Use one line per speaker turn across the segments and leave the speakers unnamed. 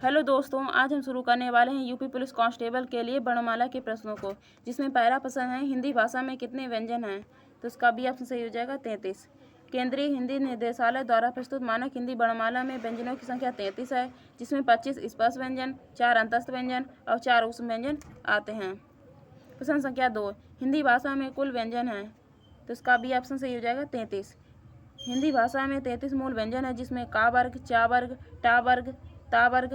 Hello दोस्तों, आज हम शुरू करने वाले हैं यूपी पुलिस कांस्टेबल के लिए वर्णमाला के प्रश्नों को, जिसमें पहला प्रश्न है हिंदी भाषा में कितने व्यंजन हैं। तो इसका बी ऑप्शन सही हो जाएगा 33। केंद्रीय हिंदी निर्देशालय द्वारा प्रस्तुत मानक हिंदी वर्णमाला में व्यंजनों की संख्या 33 है, जिसमें 25 स्पर्श व्यंजन, 4 अंतस्थ व्यंजन और 4 उष्म व्यंजन आते हैं। प्रश्न संख्या 2, हिंदी भाषा में कुल व्यंजन हैं। तो इसका बी ऑप्शन सही हो जाएगा 33। हिंदी भाषा में 33 मूल व्यंजन है, जिसमें का वर्ग, चा वर्ग, टा वर्ग, ता वर्ग,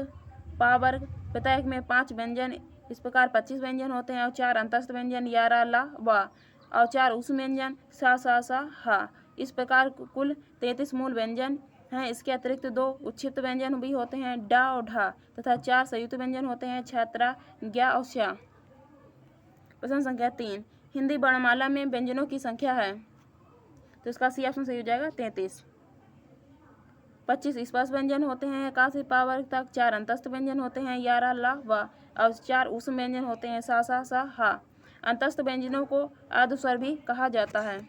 पा वर्ग। प्रत्येक में 5 व्यंजन, इस प्रकार 25 व्यंजन होते हैं और 4 अंतस्थ व्यंजन या रा ला वा और 4 उष्म व्यंजन सा हा। इस प्रकार कुल 33 मूल व्यंजन हैं। इसके अतिरिक्त 2 उच्छिष्ट व्यंजन भी होते हैं, डा और ढा, तथा 4 संयुक्त व्यंजन होते हैं, छत्रा, ज्ञा और श्या। प्रश्न संख्या 3, हिंदी वर्णमाला में व्यंजनों की संख्या है। तो इसका सी ऑप्शन सही हो जाएगा 33। 25 स्पर्श व्यंजन होते हैं का से पा वर्ग तक, 4 अंतस्थ व्यंजन होते हैं या रा ला वा और 4 उष्म व्यंजन होते हैं सा हा। अंतस्थ व्यंजनों को अर्धस्वर भी कहा जाता है।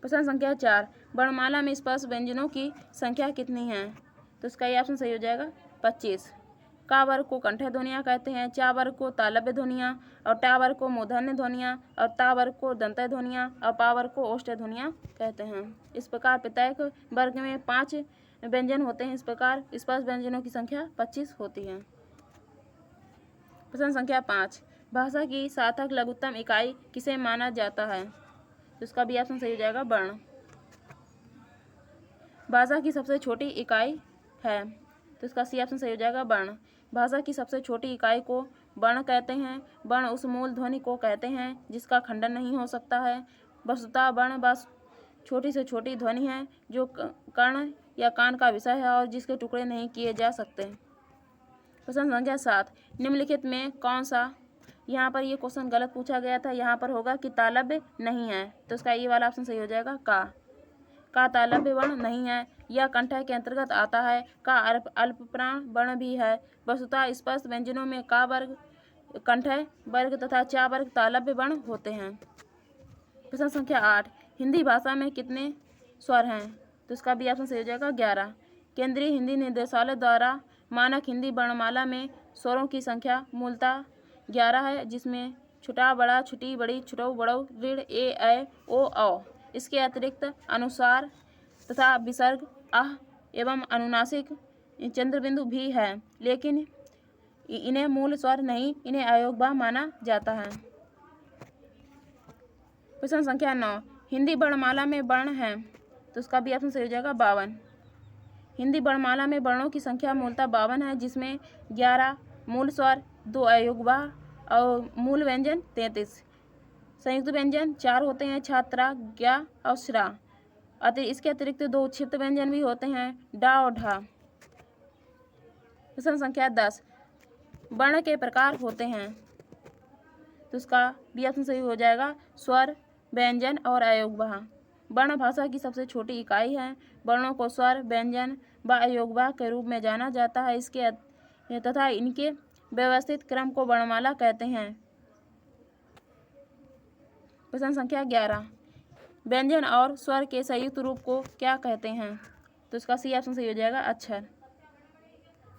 प्रश्न संख्या 4, वर्णमाला में स्पर्श व्यंजनों की संख्या कितनी है। तो इसका ये ऑप्शन सही हो जाएगा 25। का वर्ग को कंठ्य ध्वनियाँ कहते हैं, चा वर्ग को तालव्य ध्वनियाँ और टा वर्ग को मूर्धन्य ध्वनियाँ और ता वर्ग को दंत्य ध्वनियाँ और पा वर्ग को ओष्ठ्य ध्वनियाँ कहते हैं। इस प्रकार प्रत्येक वर्ग में 5 व्यंजन होते हैं। इस प्रकार स्पर्श व्यंजनों की संख्या 25 होती है। प्रश्न संख्या 5, भाषा की सार्थक लघुत्तम इकाई किसे माना जाता है। तो इसका भी ऑप्शन सही हो जाएगा वर्ण। भाषा की सबसे छोटी इकाई है। तो इसका सी ऑप्शन सही हो जाएगा वर्ण। भाषा की सबसे छोटी इकाई को वर्ण कहते हैं। वर्ण उस मूल ध्वनि को कहते हैं जिसका खंडन नहीं हो सकता है। वस्तुतः वर्ण बस छोटी से छोटी ध्वनि है जो कर्ण या कान का विषय है और जिसके टुकड़े नहीं किए जा सकते। प्रश्न संख्या 7, निम्नलिखित में कौन सा, यहाँ पर ये क्वेश्चन गलत पूछा गया था। यहाँ पर होगा कि तालव्य नहीं है। तो इसका ये वाला ऑप्शन सही हो जाएगा का तालव्य वर्ण नहीं है। यह कंठ्य के अंतर्गत आता है। का अल्पप्राण वर्ण भी है। वस्तुतः स्पर्श व्यंजनों में का वर्ग कंठ्य वर्ग तथा चा वर्ग तालव्य वर्ण होते हैं। प्रश्न संख्या 8, हिंदी भाषा में कितने स्वर हैं। तो इसका भी ऑप्शन सही हो जाएगा 11। केंद्रीय हिंदी निर्देशालय द्वारा मानक हिंदी वर्णमाला में स्वरों की संख्या मूलतः 11 है, जिसमें छुटा बड़ा, छुटी बड़ी, छुटऊ बड़ऊ, ऋण ए ओ औ। इसके अतिरिक्त अनुसार तथा विसर्ग आह एवं अनुनासिक चंद्रबिंदु भी है, लेकिन इन्हें मूल स्वर नहीं, इन्हें अयोग्य माना जाता है। प्रश्न संख्या 9, हिंदी वर्णमाला में वर्ण हैं। तो उसका भी ऑप्शन सही हो जाएगा 52। हिंदी वर्णमाला में वर्णों की संख्या मूलतः 52 है, जिसमें 11 मूल स्वर, 2 अयोग्य और मूल व्यंजन 33। संयुक्त व्यंजन 4 होते हैं, छात्रा, ज्ञा और श्रा। इसके अतिरिक्त 2 उच्छिष्ट व्यंजन भी होते हैं, डा और ढा। प्रश्न संख्या 10, वर्ण के प्रकार होते हैं। तो उसका बी ऑप्शन सही हो जाएगा स्वर, व्यंजन और अयोग्य। वर्ण भाषा की सबसे छोटी इकाई है। वर्णों को स्वर, व्यंजन व अयोग्य के रूप में जाना जाता है। इसके तथा इनके व्यवस्थित क्रम को वर्णमाला कहते हैं। प्रश्न संख्या 11, व्यंजन और स्वर के संयुक्त रूप को क्या कहते हैं। तो इसका सी ऑप्शन सही हो जाएगा अक्षर।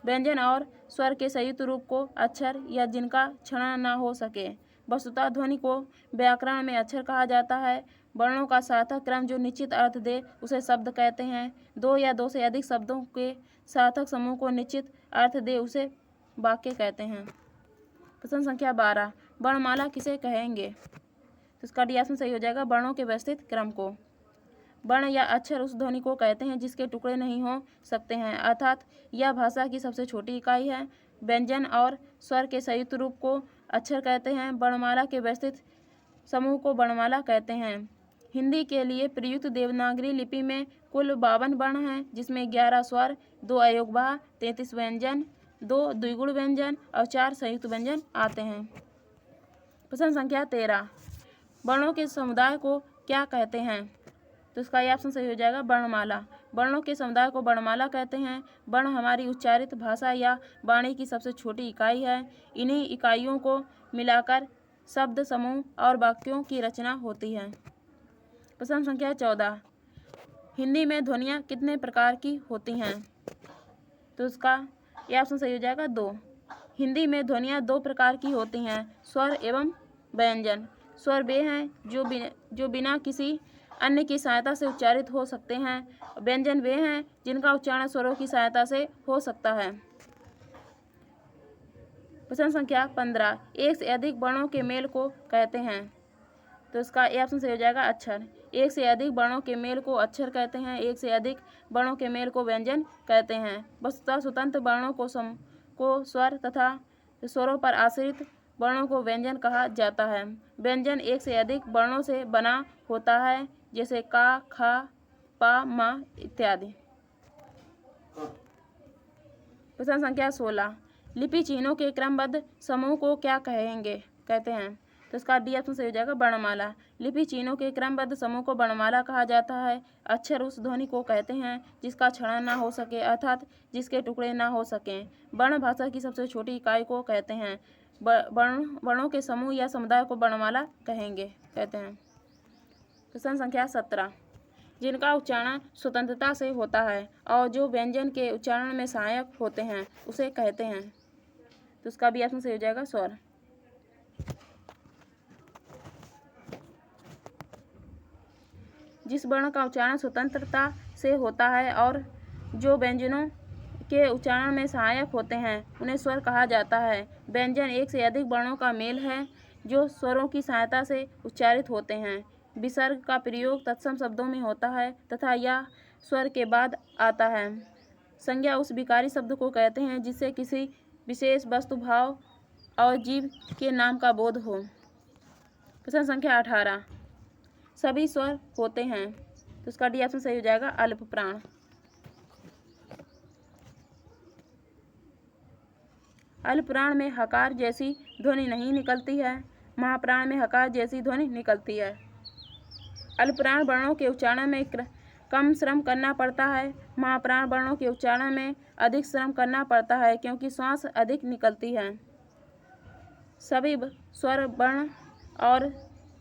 व्यंजन और स्वर के संयुक्त रूप को अक्षर या जिनका क्षरण न हो सके। वस्तुतः ध्वनि को व्याकरण में अक्षर कहा जाता है। वर्णों का सार्थक क्रम जो निश्चित अर्थ दे उसे शब्द कहते हैं। 2 या 2 से अधिक शब्दों के सार्थक समूह को निश्चित अर्थ दे उसे वाक्य कहते हैं। प्रश्न संख्या 12, वर्णमाला किसे कहेंगे। तो इसका डी ऑप्शन सही हो जाएगा वर्णों के व्यवस्थित क्रम को। वर्ण या अक्षर उस ध्वनि को कहते हैं जिसके टुकड़े नहीं हो सकते हैं, अर्थात यह भाषा की सबसे छोटी इकाई है। व्यंजन और स्वर के संयुक्त रूप को अक्षर कहते हैं। वर्णमाला के व्यवस्थित समूह को वर्णमाला कहते हैं। हिंदी के लिए प्रयुक्त देवनागरी लिपि में कुल 52 वर्ण हैं, जिसमें 11 स्वर, 2 अयोग्य, 33 व्यंजन, 2 द्विगुण व्यंजन और 4 संयुक्त व्यंजन आते हैं। प्रश्न संख्या 13, वर्णों के समुदाय को क्या कहते हैं। तो इसका ये ऑप्शन सही हो जाएगा वर्णमाला। वर्णों के समुदाय को वर्णमाला कहते हैं। वर्ण हमारी उच्चारित भाषा या वाणी की सबसे छोटी इकाई है। इन्हीं इकाइयों को मिलाकर शब्द समूह और वाक्यों की रचना होती है। प्रश्न संख्या 14, हिंदी में ध्वनियाँ कितने प्रकार की होती हैं। तो उसका ये ऑप्शन सही हो जाएगा 2। हिंदी में ध्वनियाँ 2 प्रकार की होती हैं, स्वर एवं व्यंजन। स्वर वे हैं जो बिना किसी अन्य की सहायता से उच्चारित हो सकते हैं। व्यंजन वे हैं जिनका उच्चारण स्वरों की सहायता से हो सकता है। प्रश्न संख्या 15, एक से अधिक वर्णों के मेल को कहते हैं। तो इसका ए ऑप्शन सही हो जाएगा अक्षर। एक से अधिक वर्णों के मेल को अक्षर कहते हैं। एक से अधिक वर्णों के मेल को व्यंजन कहते हैं। वस्तुतः स्वतंत्र वर्णों को स्वर तथा स्वरों पर आश्रित वर्णों को व्यंजन कहा जाता है। व्यंजन एक से अधिक वर्णों से बना होता है, जैसे का, खा, पा, मा इत्यादि। प्रश्न संख्या 16, लिपि चिन्हों के क्रमबद्ध समूह को क्या कहते हैं। तो इसका डी ऑप्शन सही हो जाएगा वर्णमाला। लिपि चिन्हों के क्रमबद्ध समूह को वर्णमाला कहा जाता है। अक्षर उस ध्वनि को कहते हैं जिसका क्षरण ना हो सके, अर्थात जिसके टुकड़े ना हो सकें। वर्ण भाषा की सबसे छोटी इकाई को कहते हैं। वर्णों के समूह या समुदाय को वर्णमाला कहते हैं। प्रश्न संख्या 17, जिनका उच्चारण स्वतंत्रता से होता है और जो व्यंजन के उच्चारण में सहायक होते हैं उसे कहते हैं। तो उसका भी ऑप्शन सही हो जाएगा स्वर। जिस वर्ण का उच्चारण स्वतंत्रता से होता है और जो व्यंजनों के उच्चारण में सहायक होते हैं उन्हें स्वर कहा जाता है। व्यंजन एक से अधिक वर्णों का मेल है जो स्वरों की सहायता से उच्चारित होते हैं। विसर्ग का प्रयोग तत्सम शब्दों में होता है तथा यह स्वर के बाद आता है। संज्ञा उस विकारी शब्द को कहते हैं जिससे किसी विशेष वस्तु, भाव और जीव के नाम का बोध हो। प्रश्न संख्या 18, सभी स्वर होते हैं। तो उसका डी ऑप्शन सही हो जाएगा अल्प प्राण। अल्प प्राण में हकार जैसी ध्वनि नहीं निकलती है। महाप्राण में हकार जैसी ध्वनि निकलती है। अल्प प्राण वर्णों के उच्चारण में कम श्रम करना पड़ता है। महाप्राण वर्णों के उच्चारण में अधिक श्रम करना पड़ता है क्योंकि श्वास अधिक निकलती है। सभी स्वर, वर्ण और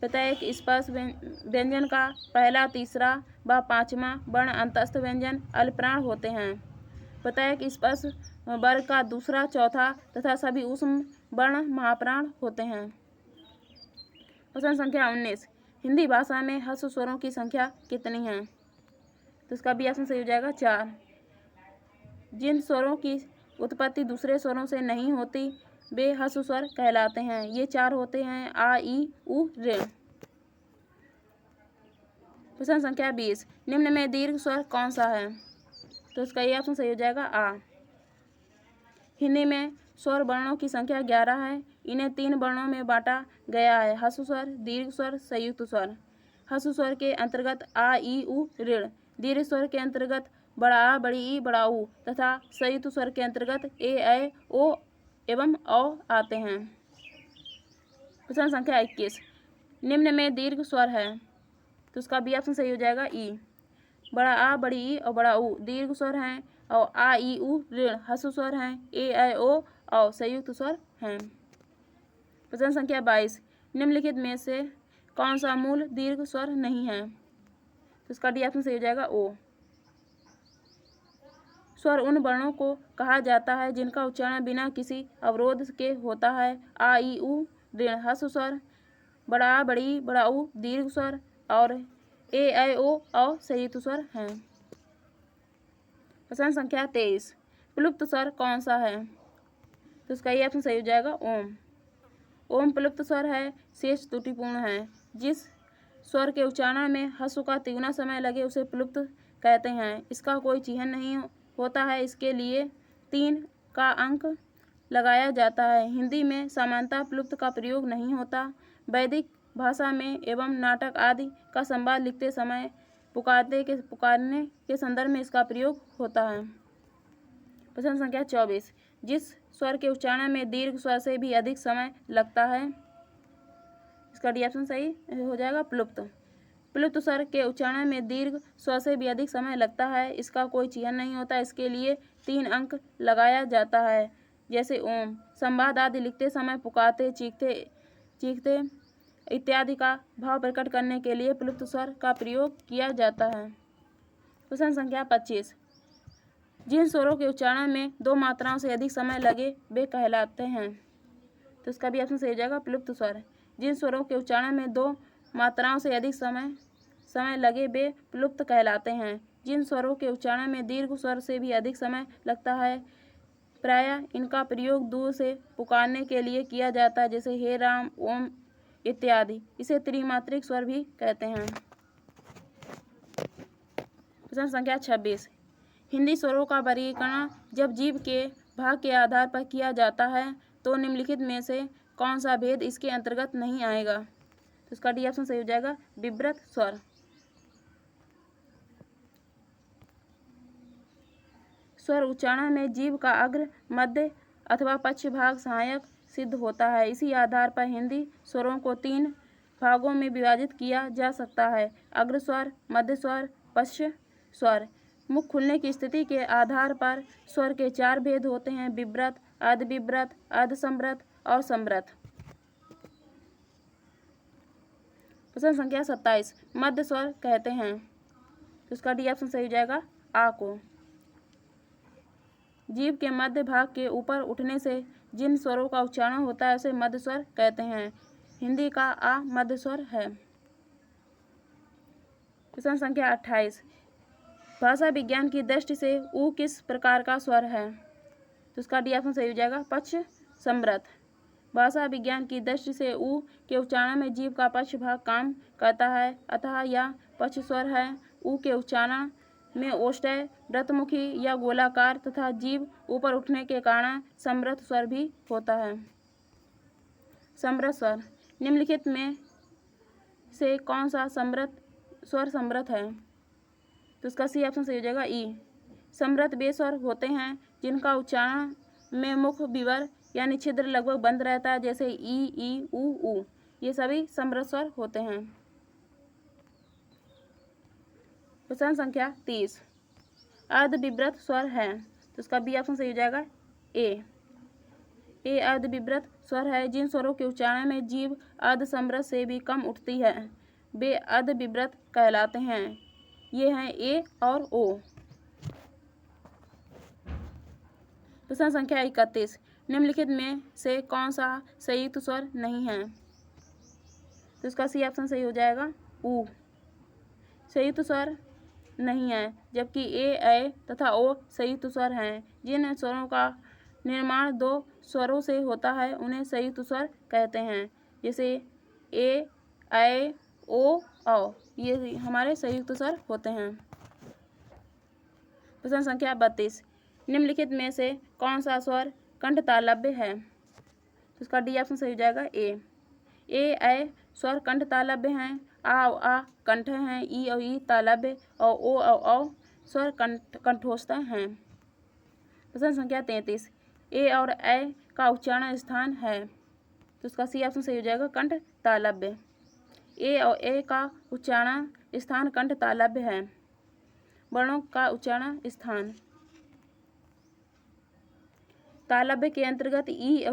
प्रत्येक स्पर्श व्यंजन का पहला, तीसरा व पांचवा वर्ण अंतस्थ व्यंजन अल्पप्राण होते हैं। प्रत्येक स्पर्श वर्ग का दूसरा, चौथा तथा सभी ऊष्म वर्ण महाप्राण होते हैं। प्रश्न संख्या 19, हिंदी भाषा में ह्रस्व स्वरों की संख्या कितनी है। तो इसका भी ऑप्शन सही हो जाएगा 4। जिन स्वरों की उत्पत्ति दूसरे स्वरों से नहीं होती वे ह्रस्व स्वर कहलाते हैं। ये 4 होते हैं, आ, ई, उ, ऋ। प्रश्न संख्या 20, निम्न में दीर्घ स्वर कौन सा है। तो इसका ये ऑप्शन सही हो जाएगा आ। हिंदी में स्वर वर्णों की संख्या 11 है। इन्हें 3 वर्णों में बांटा गया है, ह्रस्व स्वर, दीर्घ स्वर, संयुक्त स्वर। ह्रस्व स्वर के अंतर्गत आ, ई, उ, ऋ। दीर्घ स्वर के अंतर्गत बड़ा आ, बड़ी ई, बड़ा ऊ तथा संयुक्त स्वर के अंतर्गत ए, ऐ, ओ एवं औ आते हैं। प्रश्न संख्या 21, निम्न में दीर्घ स्वर है। तो उसका बी ऑप्शन सही हो जाएगा ई। बड़ा आ, बड़ी ई और बड़ा ऊ दीर्घ स्वर हैं और आ, ई, उ, ऋ ह्रस्व स्वर हैं। ए, ऐ, ओ और संयुक्त स्वर हैं। प्रश्न संख्या 22, निम्नलिखित में से कौन सा मूल दीर्घ स्वर नहीं है। तो इसका डी ऑप्शन सही हो जाएगा ओ। स्वर उन वर्णों को कहा जाता है जिनका उच्चारण बिना किसी अवरोध के होता है। आ, ई, उ, ऋ ह्रस्व स्वर, बड़ा आ, बड़ी ई, बड़ा ऊ दीर्घ स्वर और ए, ऐ, ओ और संयुक्त स्वर हैं। प्रश्न संख्या 23, प्लुप्त स्वर कौन सा है। तो इसका ये ऑप्शन सही हो जाएगा ओम। ओम प्लुप्त स्वर है, शेष त्रुटिपूर्ण है। जिस स्वर के उच्चारण में ह्रस्व का तिगुना समय लगे उसे प्लुप्त कहते हैं। इसका कोई चिह्न नहीं होता है, इसके लिए 3 का अंक लगाया जाता है। हिंदी में सामान्यतः प्लुप्त का प्रयोग नहीं होता। वैदिक भाषा में एवं नाटक आदि का संवाद लिखते समय पुकारने के संदर्भ में इसका प्रयोग होता है। प्रश्न संख्या 24, जिस स्वर के उच्चारण में दीर्घ स्वर से भी अधिक समय लगता है। इसका डी ऑप्शन सही हो जाएगा प्लुप्त। प्लुप्त स्वर के उच्चारण में दीर्घ स्वर से भी अधिक समय लगता है। इसका कोई चिह्न नहीं होता, इसके लिए 3 अंक लगाया जाता है। जैसे ओम, संवाद आदि लिखते समय पुकारते, चीखते इत्यादि का भाव प्रकट करने के लिए प्लुप्त स्वर का प्रयोग किया जाता है। प्रश्न संख्या 25, जिन स्वरों के उच्चारण में 2 मात्राओं से अधिक समय लगे वे कहलाते हैं। तो इसका भी ऑप्शन सही हो जाएगा प्लुप्त स्वर। जिन स्वरों के उच्चारण में 2 मात्राओं से अधिक समय लगे वे प्लुप्त कहलाते हैं। जिन स्वरों के उच्चारण में दीर्घ स्वर से भी अधिक समय लगता है प्रायः इनका प्रयोग दूर से पुकारने के लिए किया जाता है, जैसे हे राम, ओम इत्यादि। इसे त्रिमात्रिक स्वर भी कहते हैं। प्रश्न संख्या 26। हिंदी स्वरों का वर्गीकरण जब जीभ के भाग के आधार पर किया जाता है तो निम्नलिखित में से कौन सा भेद इसके अंतर्गत नहीं आएगा? तो इसका डी ऑप्शन सही हो जाएगा विव्रत स्वर। स्वर उच्चारण में जीभ का अग्र, मध्य अथवा पक्ष भाग सहायक सिद्ध होता है। इसी आधार पर हिंदी स्वरों को 3 भागों में विभाजित किया जा सकता है: अग्र स्वर, मध्य स्वर, पक्ष स्वर। मुख खुलने की स्थिति के आधार पर स्वर के 4 भेद होते हैं: विव्रत, अर्धविव्रत, अर्धसंवृत और संवृत। प्रश्न संख्या 27। मध्य स्वर कहते हैं। तो इसका डी ऑप्शन सही हो जाएगा आ को। जीभ के मध्य भाग के ऊपर उठने से जिन स्वरों का उच्चारण होता है उसे मध्य स्वर कहते हैं। हिंदी का आ मध्य स्वर है। प्रश्न संख्या 28। भाषा विज्ञान की दृष्टि से ऊ किस प्रकार का स्वर है? तो इसका डी ऑप्शन सही हो जाएगा पक्ष संवृत। भाषा विज्ञान की दृष्टि से ऊ के उच्चारण में जीभ का पक्ष भाग काम करता है, अतः यह पक्ष स्वर है। ऊ के उच्चारण में ओष्ठ्य, व्रतमुखी या गोलाकार तथा जीभ ऊपर उठने के कारण संवृत स्वर भी होता है। संवृत स्वर। निम्नलिखित में से कौन सा स्वर संवृत है? तो इसका सी ऑप्शन सही हो जाएगा ई। संवृत वे स्वर होते हैं जिनका उच्चारण में मुख विवर यानी छिद्र लगभग बंद रहता है, जैसे ई, ऊ। ये सभी संवृत स्वर होते हैं। प्रश्न संख्या 30। अर्धविव्रत स्वर है। तो इसका बी ऑप्शन सही हो जाएगा ए अर्धविव्रत स्वर है। जिन स्वरों के उच्चारण में जीभ अर्धसंवृत से भी कम उठती है वे अर्धविव्रत कहलाते हैं। ये हैं ए और ओ। प्रश्न संख्या 31। निम्नलिखित में से कौन सा संयुक्त स्वर नहीं है? तो इसका सी ऑप्शन सही हो जाएगा ऊ। संयुक्त स्वर नहीं है, जबकि ए तथा ओ संयुक्त स्वर हैं। जिन स्वरों का निर्माण 2 स्वरों से होता है उन्हें संयुक्त स्वर कहते हैं, जैसे ए, ओ, औ। ये हमारे संयुक्त स्वर होते हैं। प्रश्न संख्या 32। निम्नलिखित में से कौन सा स्वर कंठ तालव्य है? तो इसका डी ऑप्शन सही हो जाएगा ए स्वर कंठ तालव्य हैं। आ कंठ हैं। ई और ई तालव्य और ओ औ स्वर कंठोस्थ हैं। प्रश्न संख्या 33। ए और ए का उच्चारण स्थान है। तो इसका सी ऑप्शन सही हो जाएगा कंठ तालव्य। ए और ए का उच्चारण स्थान कंठ तालव्य है। वर्णों का उच्चारण स्थान। तालव्य के अंतर्गत ई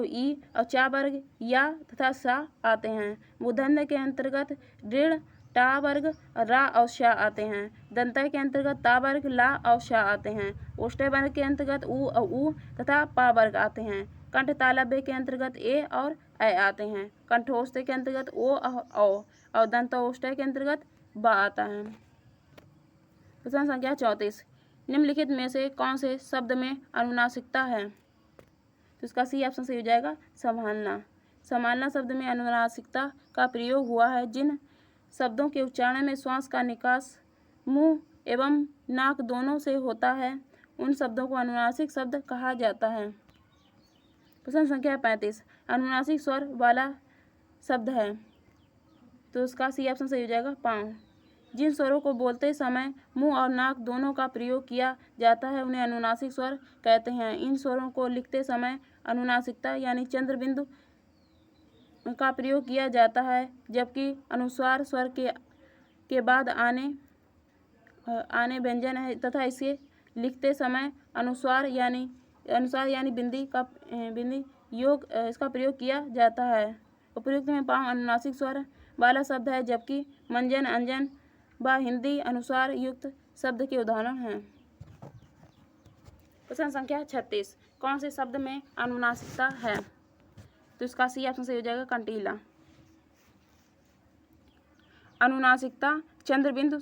और चा वर्ग या तथा सा आते हैं। मूर्धन्य के अंतर्गत ऋण, टा वर्ग, रा और शा आते हैं। दंतय के अंतर्गत ता वर्ग, ला और शा आते हैं। ओष्ठ्य वर्ग के अंतर्गत ऊ और ऊ तथा पा वर्ग आते हैं। कंठ तालव्य के अंतर्गत ए और ऐ आते हैं। कंठोष्ठ के अंतर्गत ओ और दंतोष्ठ्य के अंतर्गत बा आता है। प्रश्न संख्या 34। निम्नलिखित में से कौन से शब्द में अनुनासिकता है? तो इसका सी ऑप्शन सही हो जाएगा संभालना। संभालना शब्द में अनुनासिकता का प्रयोग हुआ है। जिन शब्दों के उच्चारण में श्वास का निकास मुंह एवं नाक दोनों से होता है उन शब्दों को अनुनासिक शब्द कहा जाता है। प्रश्न संख्या 35। अनुनासिक स्वर वाला शब्द है। तो इसका सी ऑप्शन सही हो जाएगा पाँव। जिन स्वरों को बोलते समय मुंह और नाक दोनों का प्रयोग किया जाता है उन्हें अनुनासिक स्वर कहते हैं। इन स्वरों को लिखते समय अनुनासिकता यानी चंद्र बिंदु का प्रयोग किया जाता है, जबकि अनुस्वार स्वर के बाद आने व्यंजन है तथा इसे लिखते समय अनुस्वार यानी बिंदी योग इसका प्रयोग किया जाता है। उपयुक्त में पाँव अनुनासिक स्वर वाला शब्द है, जबकि मंजन, अंजन व हिंदी अनुस्वार युक्त शब्द के उदाहरण हैं। प्रश्न संख्या 36, कौन से शब्द में अनुनासिकता है? तो इसका सी ऑप्शन सही हो जाएगा, कंटीला। अनुनासिकता चंद्रबिंदु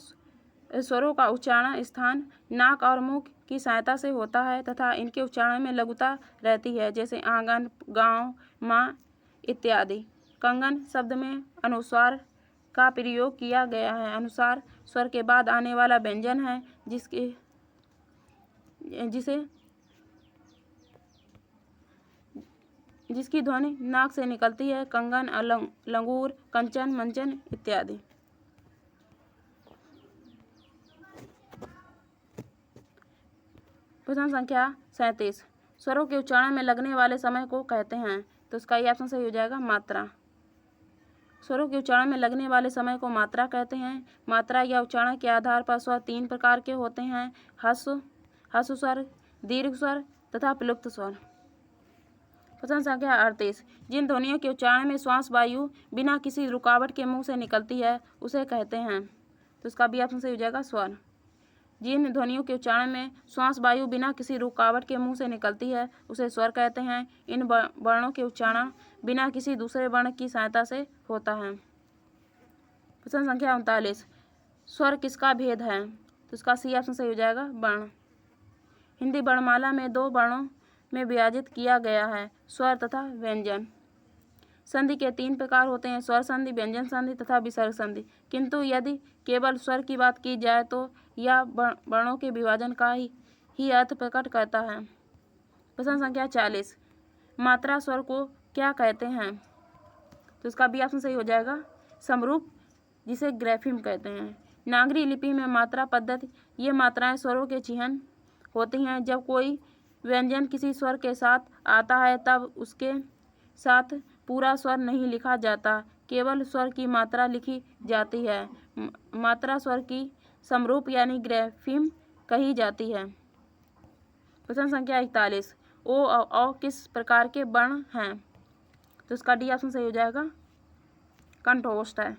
स्वरों का उच्चारण स्थान नाक और मुख की सहायता से होता है तथा इनके उच्चारण में लघुता रहती है, जैसे आंगन, गांव, माँ इत्यादि। कंगन शब्द में अनुस्वार का प्रयोग किया गया है। अनुस्वार स्वर के बाद आने वाला व्यंजन है जिसकी ध्वनि नाक से निकलती है। कंगन, लंगूर, कंचन, मंचन इत्यादि। प्रश्न संख्या 37, स्वरों के उच्चारण में लगने वाले समय को कहते हैं। तो इसका ये ऑप्शन सही हो जाएगा, मात्रा। स्वरों के उच्चारण में लगने वाले समय को मात्रा कहते हैं। मात्रा या उच्चारण के आधार पर स्वर 3 प्रकार के होते हैं: ह्रस्व स्वर, दीर्घ स्वर तथा प्लुप्त स्वर। प्रश्न संख्या 38, जिन ध्वनियों के उच्चारण में श्वास वायु बिना किसी रुकावट के मुंह से निकलती है उसे कहते हैं। तो इसका भी ऑप्शन सही हो जाएगा, स्वर। जिन ध्वनियों के उच्चारण में श्वास वायु बिना किसी रुकावट के मुंह से निकलती है उसे स्वर कहते हैं। इन वर्णों के उच्चारण बिना किसी दूसरे वर्ण की सहायता से होता है। प्रश्न संख्या 39, स्वर किसका भेद है? तो इसका सी ऑप्शन सही हो जाएगा, वर्ण। हिंदी वर्णमाला में 2 वर्णों में विभाजित किया गया है, स्वर तथा व्यंजन। संधि के 3 प्रकार होते हैं: स्वर संधि, व्यंजन संधि तथा विसर्ग संधि। किंतु यदि केवल स्वर की बात की जाए तो यह वर्णों के विभाजन का ही अर्थ प्रकट करता है। प्रश्न संख्या 40, मात्रा स्वर को क्या कहते हैं? तो इसका भी ऑप्शन सही हो जाएगा, समरूप, जिसे ग्रैफिम कहते हैं। नागरी लिपि में मात्रा पद्धति, ये मात्राएं स्वरों के चिह्न होती हैं। जब कोई व्यंजन किसी स्वर के साथ आता है तब उसके साथ पूरा स्वर नहीं लिखा जाता, केवल स्वर की मात्रा लिखी जाती है। मात्रा स्वर की समरूप यानी ग्रैफिम कही जाती है। प्रश्न संख्या 41, ओ और औ किस प्रकार के वर्ण हैं? तो इसका डी ऑप्शन सही हो जाएगा, कंठोष्ठ है।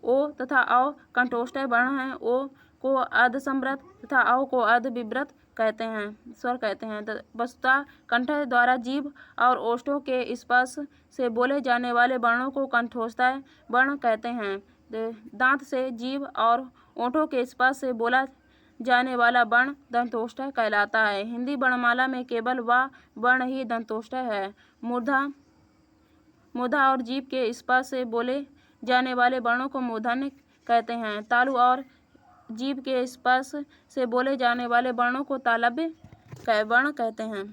ओ तथा औ कंठोष्ठ वर्ण हैं। ओ को अर्ध संवृत तथा औ को अर्ध विवृत कहते हैं, स्वर कहते हैं। वस्तुतः कंठ द्वारा जीभ और ओष्ठों के स्पर्श से बोले जाने वाले वर्णों को कंठोष्ठ वर्ण कहते हैं। दांत से जीभ और ओठों के स्पर्श से बोला जाने वाला वर्ण दंतोष्ठ कहलाता है। हिंदी वर्णमाला में केवल वह वर्ण ही दंतोष्ठ है। मूर्धा और जीभ के स्पर्श से बोले जाने वाले वर्णों को मूर्धन्य कहते हैं। तालु और जीभ के स्पर्श से बोले जाने वाले वर्णों को तालव्य वर्ण कहते हैं।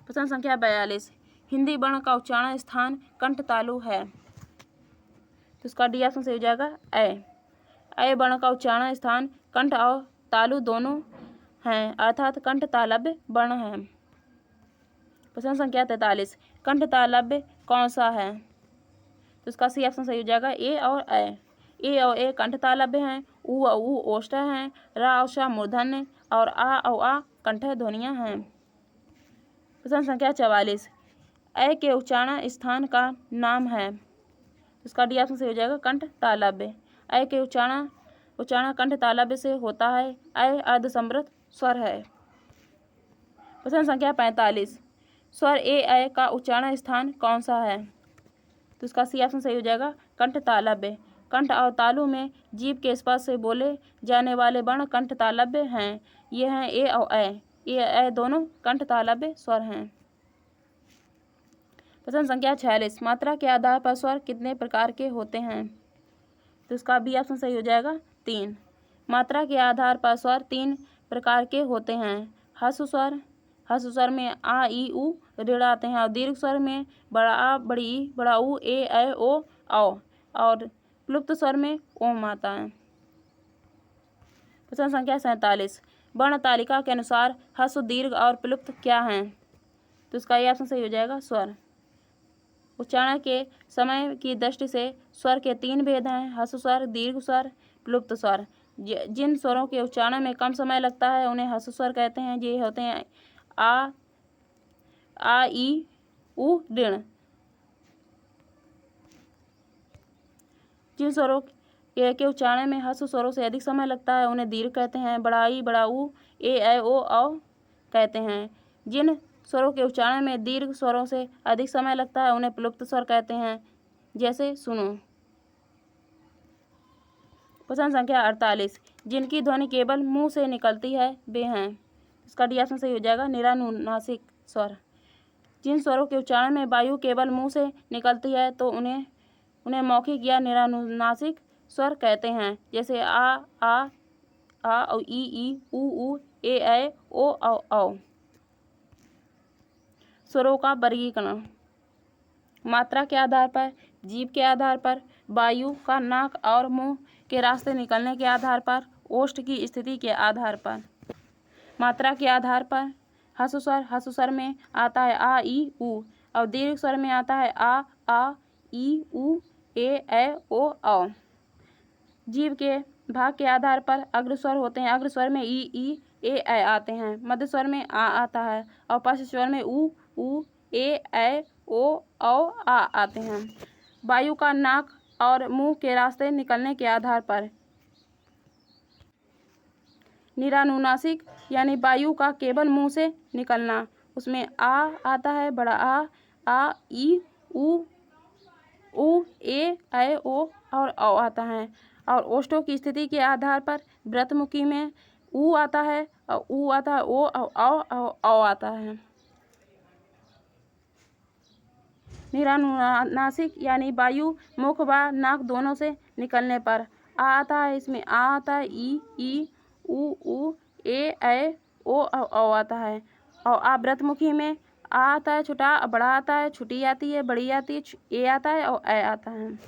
प्रश्न संख्या 42, हिंदी वर्ण का उच्चारण स्थान कंठ तालु है। तो इसका डी ऑप्शन सही हो जाएगा, ऐ वर्ण का उच्चारण स्थान कंठ और तालु दोनों हैं, अर्थात कंठ तालव्य वर्ण है। प्रश्न संख्या 43, कंठ तालव्य कौन सा है? तो इसका सी ऑप्शन सही हो जाएगा, ए और ऐ। ए और ए कंठ तालव्य हैं, ऊ और ऊ ओष्ठ हैं, रा और शा मूर्धन्य और आ और आ कंठ ध्वनियाँ हैं। प्रश्न संख्या 44, ऐ के उच्चारण स्थान का नाम है। इसका डी ऑप्शन सही हो जाएगा, कंठ तालव्य। ऐ के उच्चारण कंठ तालव्य से होता है। ऐ अर्धसंवृत स्वर है। प्रश्न संख्या 45, स्वर ए ऐ का उच्चारण स्थान कौन सा है? तो इसका सी ऑप्शन सही हो जाएगा, कंठ तालव्य। कंठ और तालु में जीभ के स्पर्श से बोले जाने वाले वर्ण कंठ तालव्य हैं। ये हैं ए और ऐ। ए ऐ दोनों कंठ तालव्य स्वर हैं। प्रश्न संख्या 46, मात्रा के आधार पर स्वर कितने प्रकार के होते हैं? तो इसका बी ऑप्शन सही हो जाएगा, 3। मात्रा के आधार पर स्वर 3 प्रकार के होते हैं। ह्रस्व स्वर में आ ई उ ऋण आते हैं और दीर्घ स्वर में बड़ा आ बड़ी ई बड़ा ऊ ए ऐ ओ औ और प्लुप्त स्वर में ओम आता है। प्रश्न संख्या 47, वर्ण तालिका के अनुसार ह्रस्व, दीर्घ और प्लुप्त क्या हैं? तो इसका ये ऑप्शन सही हो जाएगा, स्वर। उच्चारण के समय की दृष्टि से स्वर के 3 भेद हैं: ह्रस्व स्वर, दीर्घ स्वर, प्लुप्त स्वर। जिन स्वरों के उच्चारण में कम समय लगता है उन्हें ह्रस्व स्वर कहते हैं। ये होते हैं आ ई उ ऋण। जिन स्वरों के उच्चारण में ह्रस्व स्वरों से अधिक समय लगता है उन्हें दीर्घ कहते हैं। बड़ा ई, बड़ा ऊ, ए ओ औ कहते हैं। जिन स्वरों के उच्चारण में दीर्घ स्वरों से अधिक समय लगता है उन्हें प्लुप्त स्वर कहते हैं। जैसे सुनो। प्रश्न संख्या 48। जिनकी ध्वनि केवल मुंह से निकलती है वे हैं। इसका डी ऑप्शन सही हो जाएगा निरानुनासिक स्वर। जिन स्वरों के उच्चारण में वायु केवल मुंह से निकलती है तो उन्हें मौखिक या निरानुनासिक स्वर कहते हैं। जैसे आ औ ई ऊ ए ओ औ। स्वरों का वर्गीकरण। मात्रा के आधार पर, जीभ के आधार पर, वायु का नाक और मुंह के रास्ते निकलने के आधार पर, ओष्ठ की स्थिति के आधार पर। मात्रा के आधार पर ह्रस्व स्वर में आता है आ ई ऊ और दीर्घ स्वर में आता है आ ई ऊ ए ओ औ। जीभ के भाग के आधार पर अग्र स्वर होते हैं। अग्र स्वर में ई ए आते हैं। मध्य स्वर में आ आता है और पश्च स्वर में ऊ ए ओ औ आ आते हैं। वायु का नाक और मुंह के रास्ते निकलने के आधार पर निरानुनासिक यानी वायु का केवल मुंह से निकलना, उसमें आ आता है, बड़ा आ ई ऊ ए ओ और औ आता है। और ओष्ठों की स्थिति के आधार पर व्रतमुखी में ऊ आता है और ऊ आता है, ओ और औ आता है। निरानुनासिक यानी वायु मुख व नाक दोनों से निकलने पर आ आता है। इसमें आ आता है, ई ऊ ए ओ औ आता है। और आ व्रतमुखी में आ आता है छोटा, बड़ा आता है, छुटी आती है, बड़ी आती है, ए आता है और ए आता है।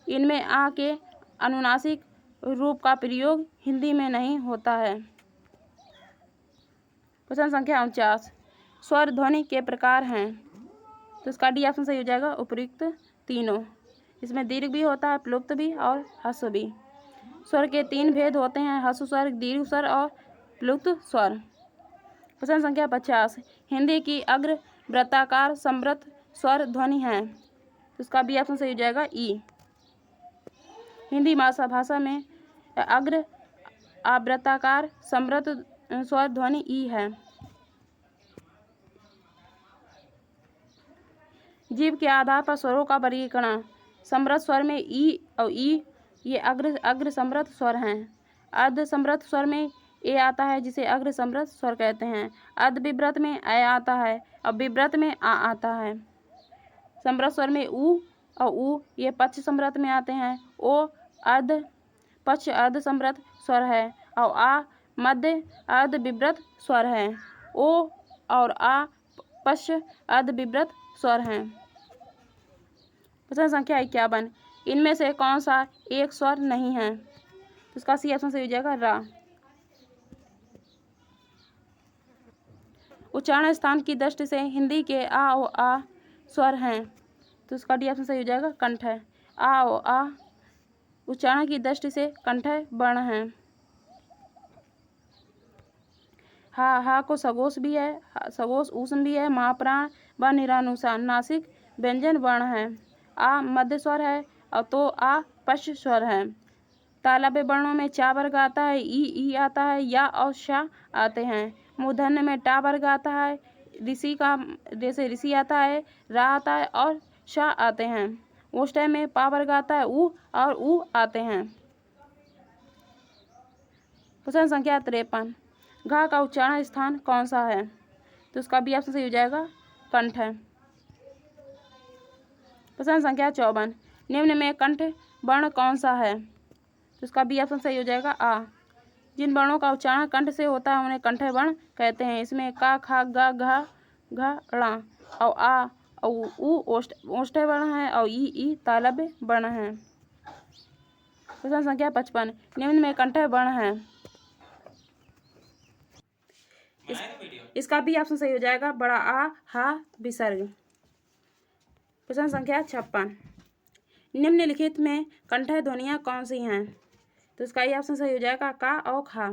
इनमें आ के अनुनासिक रूप का प्रयोग हिंदी में नहीं होता है। प्रश्न संख्या 49। स्वर ध्वनि के प्रकार हैं। तो इसका डी ऑप्शन सही हो जाएगा उपयुक्त तीनों। इसमें दीर्घ भी होता है, प्लुप्त भी और ह्रस्व भी। स्वर के 3 भेद होते हैं, ह्रस्व स्वर, दीर्घ स्वर और प्लुप्त स्वर। प्रश्न संख्या 50। हिंदी की अग्र वृत्ताकार समृद्ध स्वर ध्वनि है। तो इसका बी ऑप्शन सही हो जाएगा ई। हिंदी भाषा में अग्र आवृत्ताकार समृद्ध स्वर ध्वनि ई है। जीभ के आधार पर स्वरों का वर्गीकरण। समृद्ध स्वर में ई और ई ये अग्र समृद्ध स्वर हैं। अर्ध समृद्ध स्वर में ए आता है जिसे अग्र समृद्ध स्वर कहते हैं। अर्ध विव्रत में ए आता है और विव्रत में आ आता है। समृद्ध स्वर में ऊ और ऊ ये पक्ष समृद्ध में आते हैं। ओ पक्ष अर्ध समृद्ध स्वर है और आ मध्य अर्ध विव्रत स्वर है। ओ और आ पक्ष अर्ध विव्रत स्वर हैं। प्रश्न संख्या 51। इनमें से कौन सा एक स्वर नहीं है। तो इसका सी ऑप्शन सही हो जाएगा रा। उच्चारण स्थान की दृष्टि से हिंदी के आ और आ स्वर हैं। तो इसका डी ऑप्शन सही हो जाएगा कंठ है। आ और आ उच्चारण की दृष्टि से कंठ वर्ण है। हा को सगोष भी है, सगोष ऊष्म भी है, महाप्राण व निरानुनासिक व्यंजन वर्ण है। आ मध्य स्वर है और तो आ पश्च स्वर है। तालव्य वर्णों में चा वर्ग आता है, ई आता है, या और शा आते हैं। मूर्धन्य में टा वर्ग आता है, ऋषि का जैसे ऋषि आता है, रा आता है और शा आते हैं। ओष्ठ्य में पा वर्ग आता है, ऊ और ऊ आते हैं। प्रश्न संख्या 53। घा का उच्चारण स्थान कौन सा है। तो उसका बी ऑप्शन सही हो जाएगा कंठ है। प्रश्न संख्या 54। निम्न में कंठ वर्ण कौन सा है। तो इसका बी ऑप्शन सही हो जाएगा आ। जिन वर्णों का उच्चारण कंठ से होता है उन्हें कंठ वर्ण कहते हैं। इसमें का, खा, गा, घा, ड़ा और आ और ऊ ओष्ठ्य वर्ण है और ई तालव्य वर्ण है। प्रश्न संख्या 55। निम्न में कंठ वर्ण है। इसका भी ऑप्शन सही हो जाएगा बड़ा आ, हा, विसर्ग। प्रश्न संख्या 56। निम्नलिखित में कंठ ध्वनियाँ कौन सी हैं। तो इसका ये ऑप्शन सही हो जाएगा का और खा।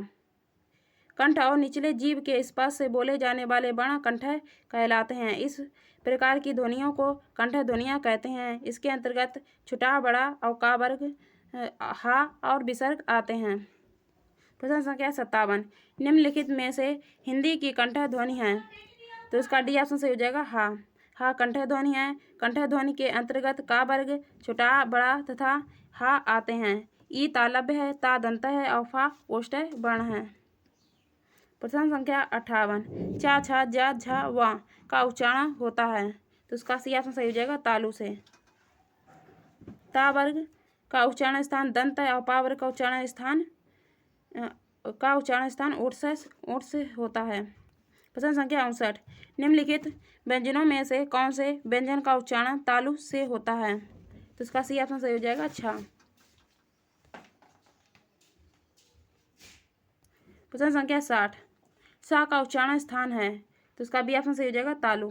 कंठ और निचले जीभ के स्पर्श से बोले जाने वाले वर्ण कंठ कहलाते हैं। इस प्रकार की ध्वनियों को कंठ ध्वनियाँ कहते हैं। इसके अंतर्गत छुटा, बड़ा और का वर्ग, हा और विसर्ग आते हैं। प्रश्न संख्या 57, निम्नलिखित में से हिंदी की कंठ ध्वनि है, तो इसका डी ऑप्शन सही हो जाएगा हा। हा कंठ ध्वनि है। कंठ ध्वनि के अंतर्गत का वर्ग, छोटा, बड़ा तथा हा आते हैं। ई तालव्य है, ता दंत है और फा ओष्ठ्य वर्ण है। प्रश्न संख्या 58, चा, छा, जा, झा, वा का उच्चारण होता है, तो इसका सी ऑप्शन सही हो जाएगा तालु से। ता वर्ग का उच्चारण स्थान दंत है और पा वर्ग का उच्चारण स्थान ओठ से होता है। प्रश्न संख्या 59, निम्नलिखित व्यंजनों में से कौन से व्यंजन का उच्चारण तालु से होता है, तो इसका सी ऑप्शन सही हो जाएगा छा। प्रश्न संख्या 60, सा का उच्चारण स्थान है, तो इसका बी ऑप्शन सही हो जाएगा तालु।